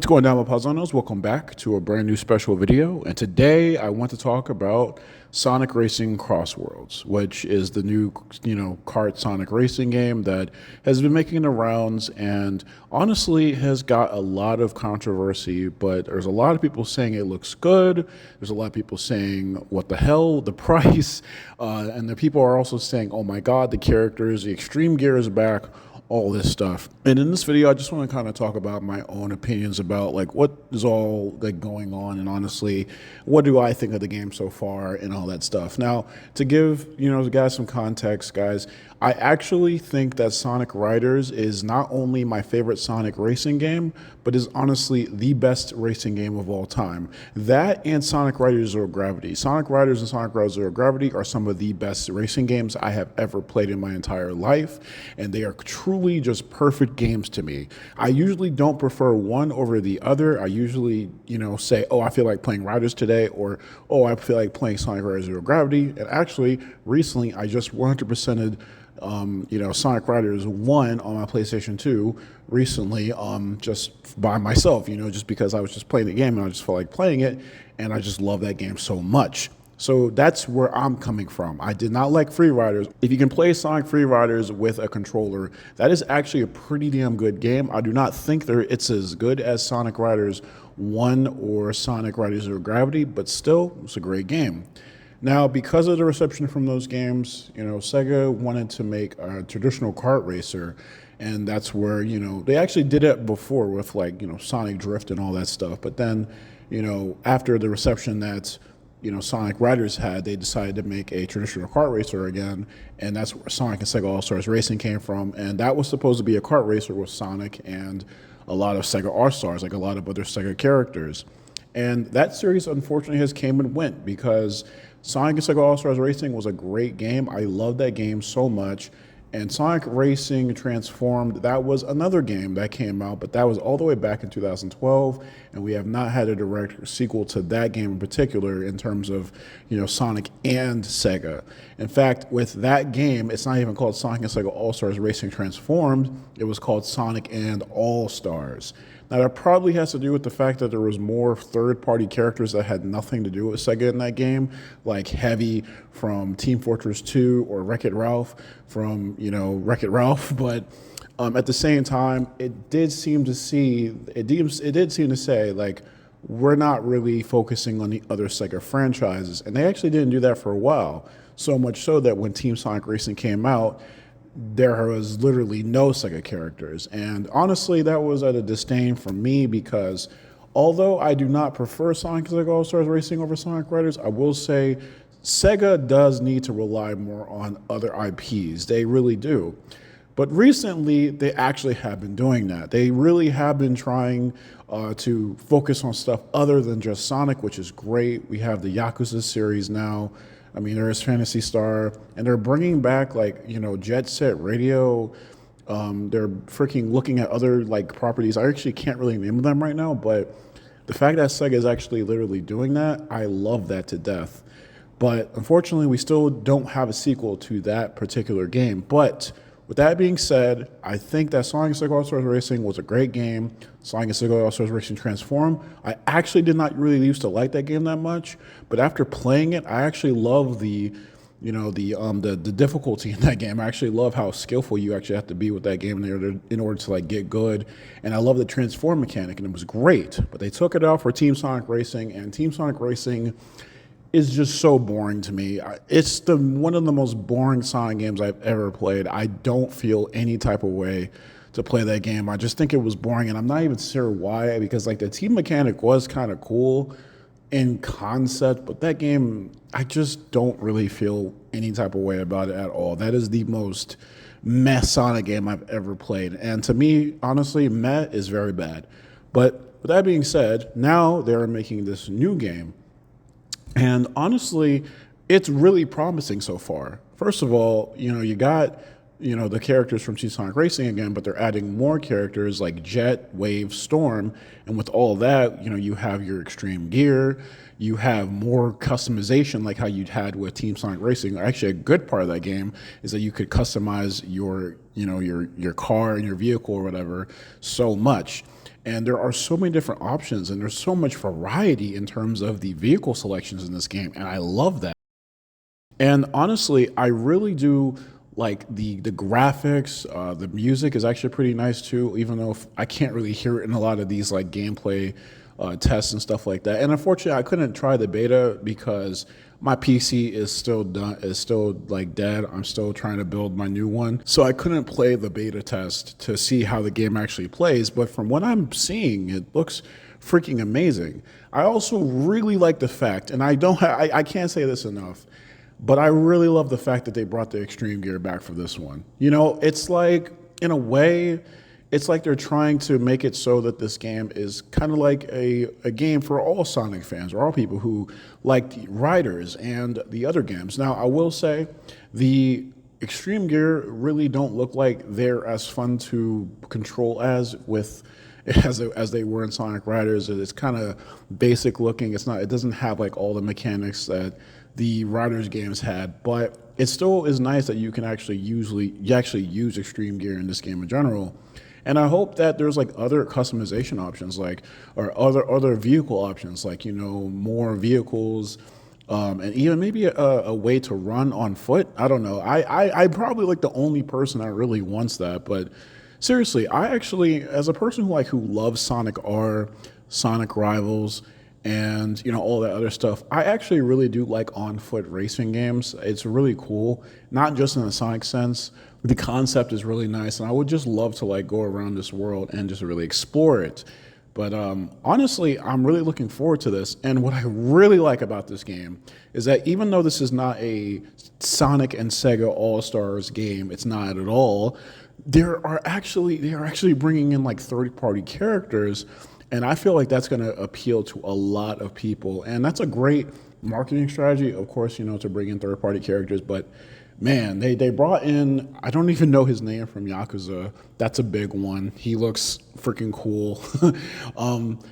What's going down, my Paisanos? Welcome back to a brand new special video. And today I want to talk about Sonic Racing Crossworlds, which is the new, kart Sonic Racing game that has been making the rounds and honestly has got a lot of controversy. But there's a lot of people saying it looks good. There's a lot of people saying, what the hell, the price. And the people are also saying, oh my God, the characters, the extreme gear is back, all this stuff. And in this video, I just want to kind of talk about my own opinions about like what is all like going on, and honestly, what do I think of the game so far and all that stuff. Now, to give the guys some context, guys, I actually think that Sonic Riders is not only my favorite Sonic racing game, but is honestly the best racing game of all time. That and Sonic Riders Zero Gravity. Sonic Riders and Sonic Riders Zero Gravity are some of the best racing games I have ever played in my entire life, and they are truly just perfect games to me. I usually don't prefer one over the other. I usually, say, oh, I feel like playing Riders today, or oh, I feel like playing Sonic Riders Zero Gravity. And actually, recently, I just 100%ed Sonic Riders 1 on my PlayStation 2 recently, just by myself, just because I was just playing the game and I just felt like playing it, and I just love that game so much. So that's where I'm coming from. I did not like Free Riders. If you can play Sonic Free Riders with a controller, that is actually a pretty damn good game. I do not think it's as good as Sonic Riders 1 or Sonic Riders Zero Gravity, but still, it's a great game. Now, because of the reception from those games, Sega wanted to make a traditional kart racer, and that's where, they actually did it before with like, Sonic Drift and all that stuff. But then, after the reception that, Sonic Riders had, they decided to make a traditional kart racer again, and that's where Sonic and Sega All-Stars Racing came from. And that was supposed to be a kart racer with Sonic and a lot of Sega All-Stars, like a lot of other Sega characters. And that series, unfortunately, has came and went because Sonic and Sega All-Stars Racing was a great game. I loved that game so much. And Sonic Racing Transformed, that was another game that came out, but that was all the way back in 2012, and we have not had a direct sequel to that game in particular in terms of, Sonic and Sega. In fact, with that game, it's not even called Sonic and Sega All-Stars Racing Transformed, it was called Sonic and All-Stars. Now, that probably has to do with the fact that there was more third-party characters that had nothing to do with Sega in that game, like Heavy from Team Fortress 2 or Wreck-It Ralph from, Wreck-It Ralph. But at the same time, it did seem to say, like, we're not really focusing on the other Sega franchises. And they actually didn't do that for a while, so much so that when Team Sonic Racing came out, there was literally no Sega characters. And honestly, that was at a disdain for me because although I do not prefer Sonic and Sega All-Stars Racing over Sonic Riders, I will say Sega does need to rely more on other IPs. They really do. But recently, they actually have been doing that. They really have been trying to focus on stuff other than just Sonic, which is great. We have the Yakuza series now. I mean, there is Phantasy Star, and they're bringing back Jet Set Radio. They're freaking looking at other properties. I actually can't really name them right now, but the fact that Sega is actually literally doing that, I love that to death. But unfortunately, we still don't have a sequel to that particular game. But with that being said, I think that Sonic and Sega All-Stars Racing was a great game. Sonic and Sega All-Stars Racing Transform, I actually did not really used to like that game that much, but after playing it, I actually love the difficulty in that game. I actually love how skillful you actually have to be with that game in order to get good. And I love the transform mechanic, and it was great. But they took it out for Team Sonic Racing, and Team Sonic Racing is just so boring to me. It's one of the most boring Sonic games I've ever played. I don't feel any type of way to play that game. I just think it was boring, and I'm not even sure why, because the team mechanic was kind of cool in concept, but that game, I just don't really feel any type of way about it at all. That is the most meh Sonic game I've ever played, and to me, honestly, meh is very bad. But with that being said, now they're making this new game, and honestly, it's really promising so far. First of all, you got, the characters from Team Sonic Racing again, but they're adding more characters like Jet, Wave, Storm. And with all that, you have your extreme gear, you have more customization like how you'd had with Team Sonic Racing. Actually, a good part of that game is that you could customize your car and your vehicle or whatever so much. And there are so many different options, and there's so much variety in terms of the vehicle selections in this game, and I love that. And honestly, I really do like the graphics. The music is actually pretty nice too, even though I can't really hear it in a lot of these like gameplay tests and stuff like that. And unfortunately, I couldn't try the beta because my PC is still like dead. I'm still trying to build my new one, so I couldn't play the beta test to see how the game actually plays. But from what I'm seeing, it looks freaking amazing. I also really like the fact, and I can't say this enough, but I really love the fact that they brought the extreme gear back for this one. You know, it's like, in a way, it's like they're trying to make it so that this game is kind of like a game for all Sonic fans, or all people who like the Riders and the other games. Now, I will say, the extreme gear really don't look like they're as fun to control as they were in Sonic Riders. It's kind of basic looking. It doesn't have like all the mechanics that the Riders games had, but it still is nice that you can actually use extreme gear in this game in general. And I hope that there's like other customization options, or other vehicle options, like, you know, more vehicles, and even maybe a way to run on foot. I don't know. I'm probably like the only person that really wants that, but seriously, I actually, as a person who loves Sonic R, Sonic Rivals, and, you know, all that other stuff, I actually really do like on-foot racing games. It's really cool, not just in a Sonic sense. The concept is really nice, and I would just love to like go around this world and just really explore it. But honestly, I'm really looking forward to this. And what I really like about this game is that even though this is not a Sonic and Sega All-Stars game, it's not at all, they are actually bringing in like third-party characters, and I feel like that's going to appeal to a lot of people. And that's a great marketing strategy, of course, you know, to bring in third-party characters. But man, they brought in, I don't even know his name from Yakuza. That's a big one. He looks freaking cool.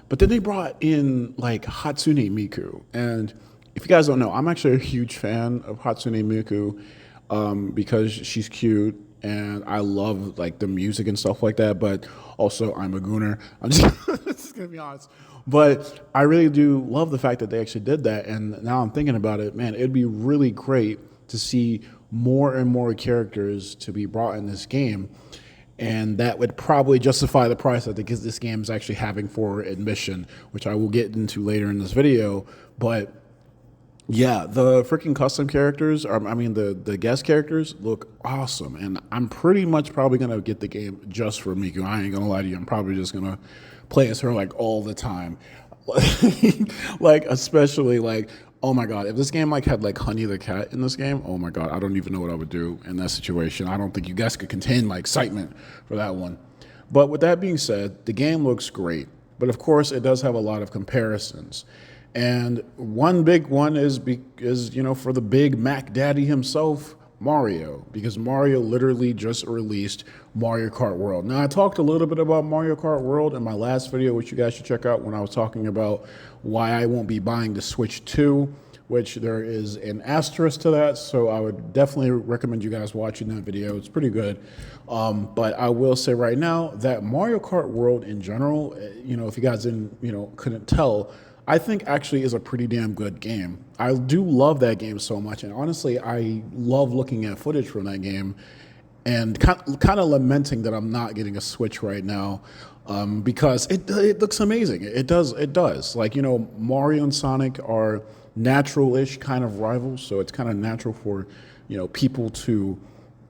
But then they brought in like Hatsune Miku. And if you guys don't know, I'm actually a huge fan of Hatsune Miku, because she's cute. And I love like the music and stuff like that, but also I'm a gooner. I'm just gonna be honest. But I really do love the fact that they actually did that. And now I'm thinking about it, man, it'd be really great to see more and more characters to be brought in this game. And that would probably justify the price that this game is actually having for admission, which I will get into later in this video. But yeah, the freaking custom characters, the guest characters look awesome. And I'm pretty much probably going to get the game just for Miku. I ain't going to lie to you. I'm probably just going to play as her like all the time. Like, especially like, oh my God, if this game like had like Honey the Cat in this game, oh my God, I don't even know what I would do in that situation. I don't think you guys could contain my excitement for that one. But with that being said, the game looks great. But of course, it does have a lot of comparisons. And one big one is you know, for the big Mac Daddy himself, Mario, because Mario literally just released Mario Kart World. Now, I talked a little bit about Mario Kart World in my last video, which you guys should check out, when I was talking about why I won't be buying the Switch 2, which there is an asterisk to that, so I would definitely recommend you guys watching that video. It's pretty good. But I will say right now that Mario Kart World in general, you know, if you guys couldn't tell, I think actually is a pretty damn good game. I do love that game so much, and honestly, I love looking at footage from that game and kind of lamenting that I'm not getting a Switch right now, because it looks amazing. It does. Like, you know, Mario and Sonic are natural-ish kind of rivals, so it's kind of natural for, you know, people to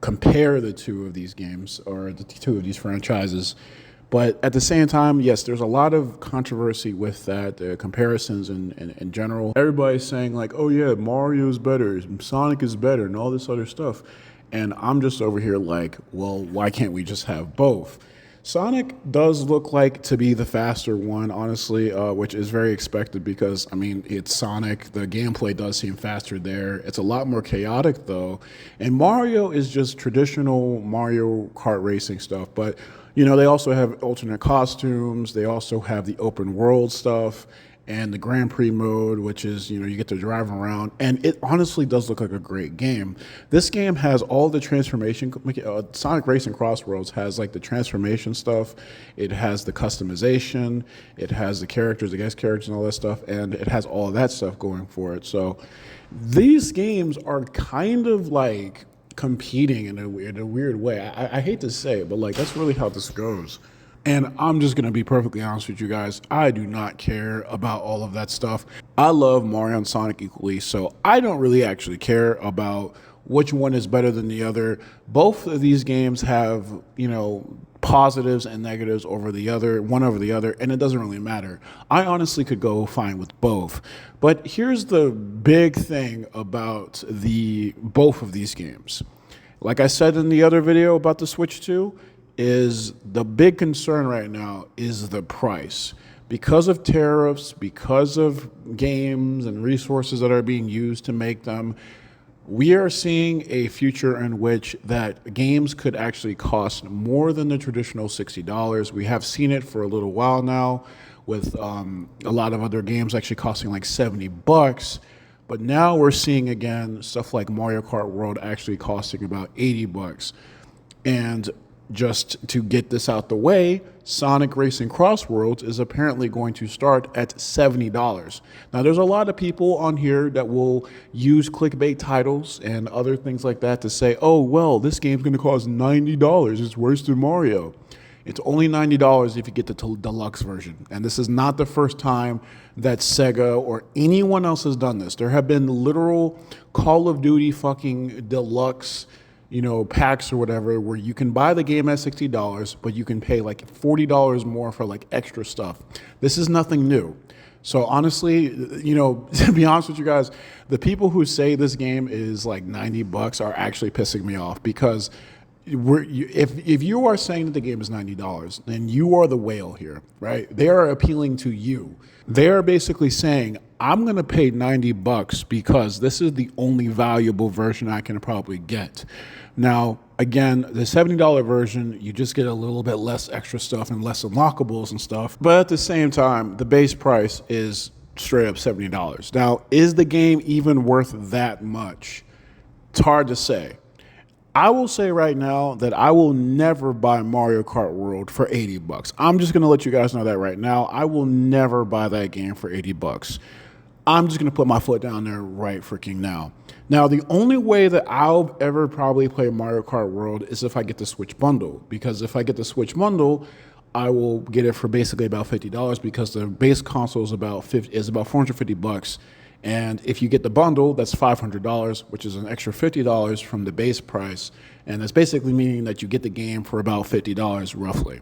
compare the two of these games, or the two of these franchises. But at the same time, yes, there's a lot of controversy with that, comparisons in general. Everybody's saying like, oh yeah, Mario's better, Sonic is better, and all this other stuff. And I'm just over here like, well, why can't we just have both? Sonic does look like to be the faster one, honestly, which is very expected because, I mean, it's Sonic. The gameplay does seem faster there. It's a lot more chaotic, though. And Mario is just traditional Mario Kart racing stuff. But, you know, they also have alternate costumes. They also have the open world stuff. and the Grand Prix mode, which is, you get to drive around, and it honestly does look like a great game. This game has all the transformation. Sonic Racing Crossworlds has like the transformation stuff. It has the customization. It has the characters, the guest characters, and all that stuff, and it has all of that stuff going for it. So these games are kind of like competing in a weird way. I hate to say it, but like that's really how this goes. And I'm just going to be perfectly honest with you guys. I do not care about all of that stuff. I love Mario and Sonic equally, so I don't really actually care about which one is better than the other. Both of these games have, positives and negatives over the other, one over the other, and it doesn't really matter. I honestly could go fine with both. But here's the big thing about both of these games. Like I said in the other video about the Switch 2, is the big concern right now is the price. Because of tariffs, because of games and resources that are being used to make them, we are seeing a future in which that games could actually cost more than the traditional $60. We have seen it for a little while now with a lot of other games actually costing like $70. But now we're seeing again stuff like Mario Kart World actually costing about $80. And just to get this out the way, Sonic Racing Crossworlds is apparently going to start at $70. Now, there's a lot of people on here that will use clickbait titles and other things like that to say, oh, well, this game's going to cost $90. It's worse than Mario. It's only $90 if you get the deluxe version. And this is not the first time that Sega or anyone else has done this. There have been literal Call of Duty fucking deluxe packs or whatever, where you can buy the game at $60, but you can pay like $40 more for like extra stuff. This is nothing new. So honestly, to be honest with you guys, the people who say this game is like $90 are actually pissing me off, because if you are saying that the game is $90, then you are the whale here, right? They are appealing to you. They are basically saying, I'm going to pay $90 because this is the only valuable version I can probably get. Now, again, the $70 version, you just get a little bit less extra stuff and less unlockables and stuff. But at the same time, the base price is straight up $70. Now, is the game even worth that much? It's hard to say. I will say right now that I will never buy Mario Kart World for $80. I'm just going to let you guys know that right now. I will never buy that game for $80. I'm just going to put my foot down there right freaking now. Now, the only way that I'll ever probably play Mario Kart World is if I get the Switch bundle, because if I get the Switch bundle, I will get it for basically about $50, because the base console is about $450. And if you get the bundle, that's $500, which is an extra $50 from the base price. And that's basically meaning that you get the game for about $50 roughly.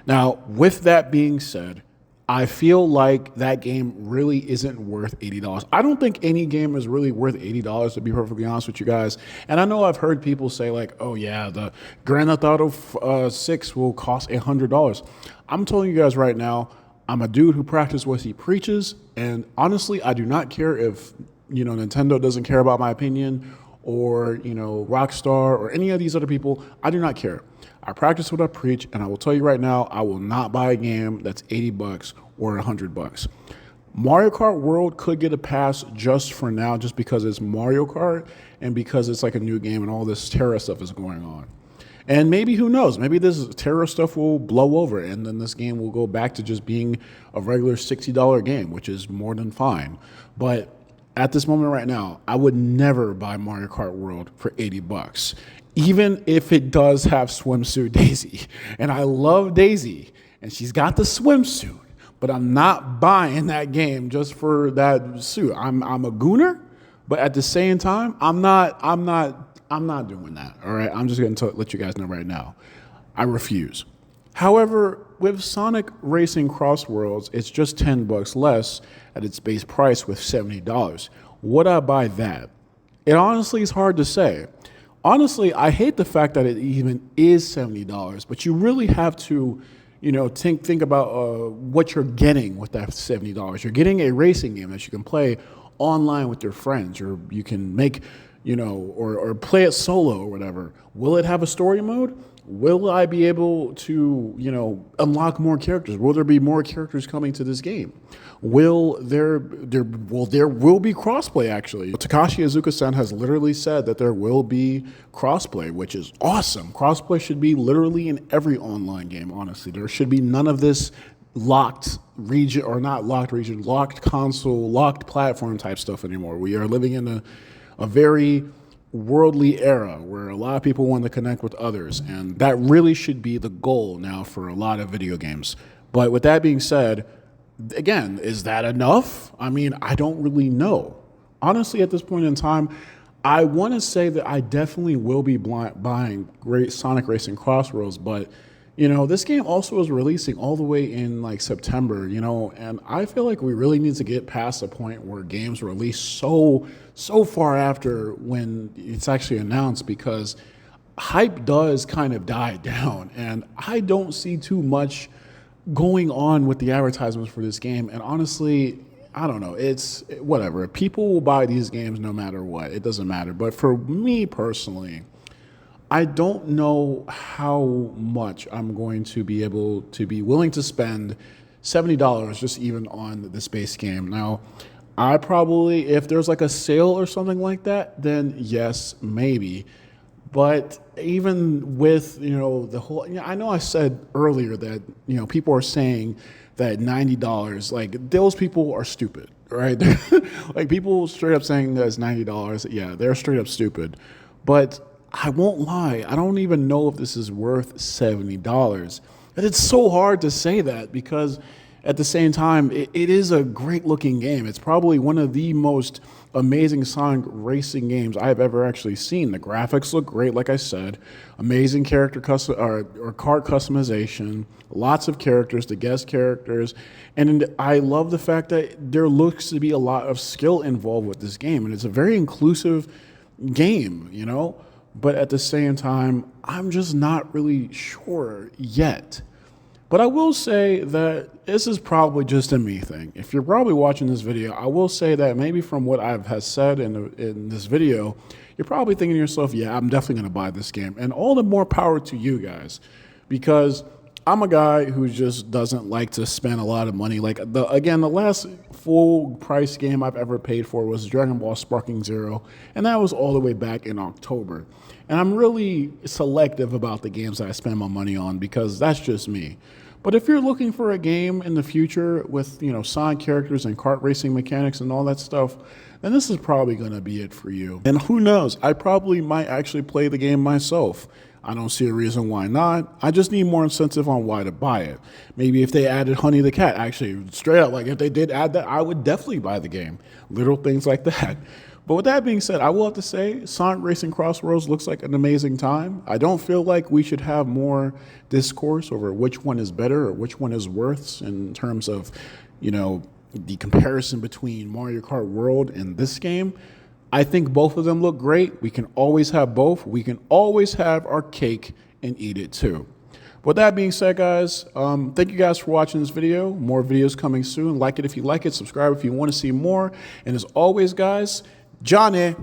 Now, with that being said, I feel like that game really isn't worth $80. I don't think any game is really worth $80, to be perfectly honest with you guys. And I know I've heard people say like, oh yeah, the Grand Theft Auto 6 will cost $100. I'm telling you guys right now, I'm a dude who practices what he preaches, and honestly, I do not care if, Nintendo doesn't care about my opinion, or, Rockstar, or any of these other people. I do not care. I practice what I preach, and I will tell you right now, I will not buy a game that's $80 or $100. Mario Kart World could get a pass just for now, just because it's Mario Kart, and because it's like a new game, and all this terror stuff is going on. And maybe, who knows, maybe this terror stuff will blow over, and then this game will go back to just being a regular $60 game, which is more than fine. But at this moment right now, I would never buy Mario Kart World for $80, even if it does have Swimsuit Daisy. And I love Daisy, and she's got the swimsuit, but I'm not buying that game just for that suit. I'm a gooner, but at the same time, I'm not doing that, all right? I'm just going to let you guys know right now. I refuse. However, with Sonic Racing Crossworlds, it's just $10 less at its base price with $70. Would I buy that? It honestly is hard to say. Honestly, I hate the fact that it even is $70, but you really have to, think about what you're getting with that $70. You're getting a racing game that you can play online with your friends, or you can make, or play it solo or whatever. Will it have a story mode? Will I be able to, unlock more characters? Will there be more characters coming to this game? Will there will be crossplay actually. Takashi Iizuka-san has literally said that there will be crossplay, which is awesome. Crossplay should be literally in every online game, honestly. There should be none of this locked region, or not locked region, locked console, locked platform type stuff anymore. We are living in a very worldly era where a lot of people want to connect with others, and that really should be the goal now for a lot of video games. But with that being said, again, is that enough? I mean, I don't really know. Honestly, at this point in time, I want to say that I definitely will be buying great Sonic Racing Crossworlds, but this game also is releasing all the way in like September, and I feel like we really need to get past the point where games release so far after when it's actually announced, because hype does kind of die down, and I don't see too much going on with the advertisements for this game. And honestly, I don't know, it's whatever. People will buy these games no matter what. It doesn't matter. But for me personally, I don't know how much I'm going to be able to be willing to spend $70 just even on this base game. Now, I probably, if there's like a sale or something like that, then yes, maybe. But even with, the whole, I know I said earlier that, people are saying that $90, like those people are stupid, right? Like people straight up saying that it's $90. Yeah, they're straight up stupid. But I won't lie, I don't even know if this is worth $70. And it's so hard to say that because at the same time, it is a great looking game. It's probably one of the most amazing Sonic racing games I've ever actually seen. The graphics look great, like I said. Amazing character or card customization, lots of characters, the guest characters. And I love the fact that there looks to be a lot of skill involved with this game. And it's a very inclusive game, But at the same time, I'm just not really sure yet. But I will say that this is probably just a me thing. If you're probably watching this video, I will say that maybe from what I've has said in this video, you're probably thinking to yourself, yeah, I'm definitely going to buy this game. And all the more power to you guys, because I'm a guy who just doesn't like to spend a lot of money. Like, the last full price game I've ever paid for was Dragon Ball Sparking Zero, and that was all the way back in October. And I'm really selective about the games that I spend my money on because that's just me. But if you're looking for a game in the future with, Sonic characters and kart racing mechanics and all that stuff, then this is probably going to be it for you. And who knows, I probably might actually play the game myself. I don't see a reason why not. I just need more incentive on why to buy it. Maybe if they added Honey the Cat, actually, straight up, like if they did add that, I would definitely buy the game. Little things like that. But with that being said, I will have to say Sonic Racing Crossworlds looks like an amazing time. I don't feel like we should have more discourse over which one is better or which one is worse in terms of, the comparison between Mario Kart World and this game. I think both of them look great. We can always have both. We can always have our cake and eat it too. With that being said, guys, thank you guys for watching this video. More videos coming soon. Like it if you like it. Subscribe if you want to see more. And as always, guys, Johnny.